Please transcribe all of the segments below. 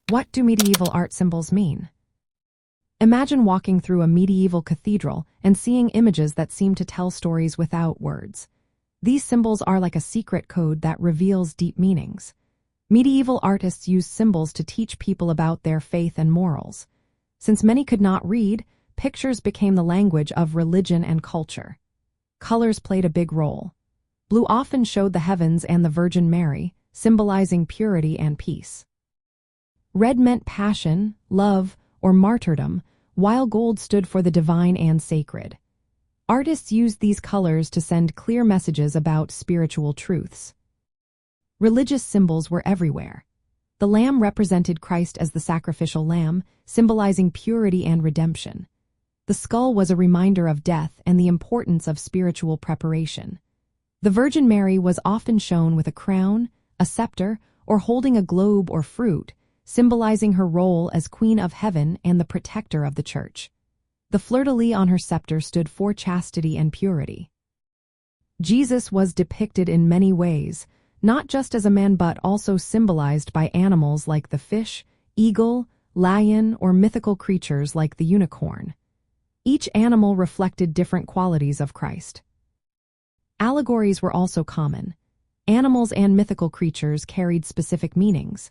What do medieval art symbols mean? Imagine walking through a medieval cathedral and seeing images that seem to tell stories without words. These symbols are like a secret code that reveals deep meanings. Medieval artists used symbols to teach people about their faith and morals. Since many could not read, pictures became the language of religion and culture. Colors played a big role. Blue often showed the heavens and the Virgin Mary, symbolizing purity and peace. Red meant passion, love, or martyrdom, while gold stood for the divine and sacred. Artists used these colors to send clear messages about spiritual truths. Religious symbols were everywhere. The lamb represented Christ as the sacrificial lamb, symbolizing purity and redemption. The skull was a reminder of death and the importance of spiritual preparation. The Virgin Mary was often shown with a crown, a scepter, or holding a globe or fruit, symbolizing her role as Queen of Heaven and the protector of the Church. The fleur-de-lis on her scepter stood for chastity and purity. Jesus was depicted in many ways, not just as a man but also symbolized by animals like the fish, eagle, lion, or mythical creatures like the unicorn. Each animal reflected different qualities of Christ. Allegories were also common. Animals and mythical creatures carried specific meanings.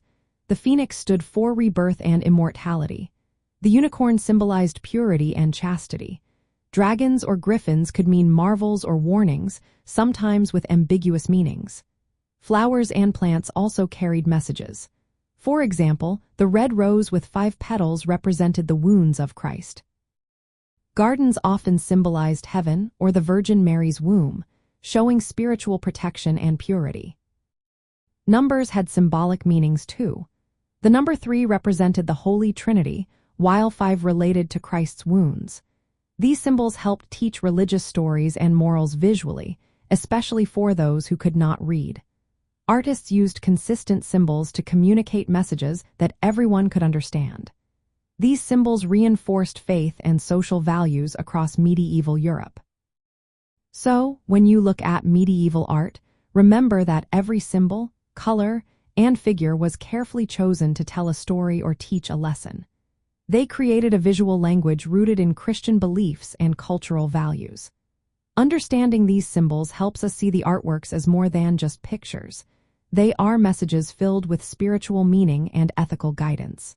The phoenix stood for rebirth and immortality. The unicorn symbolized purity and chastity. Dragons or griffins could mean marvels or warnings, sometimes with ambiguous meanings. Flowers and plants also carried messages. For example, the red rose with 5 petals represented the wounds of Christ. Gardens often symbolized heaven or the Virgin Mary's womb, showing spiritual protection and purity. Numbers had symbolic meanings too. The number 3 represented the Holy Trinity, while 5 related to Christ's wounds. These symbols helped teach religious stories and morals visually, especially for those who could not read. Artists used consistent symbols to communicate messages that everyone could understand. These symbols reinforced faith and social values across medieval Europe. So, when you look at medieval art, remember that every symbol, color, and figure was carefully chosen to tell a story or teach a lesson. They created a visual language rooted in Christian beliefs and cultural values. Understanding these symbols helps us see the artworks as more than just pictures. They are messages filled with spiritual meaning and ethical guidance.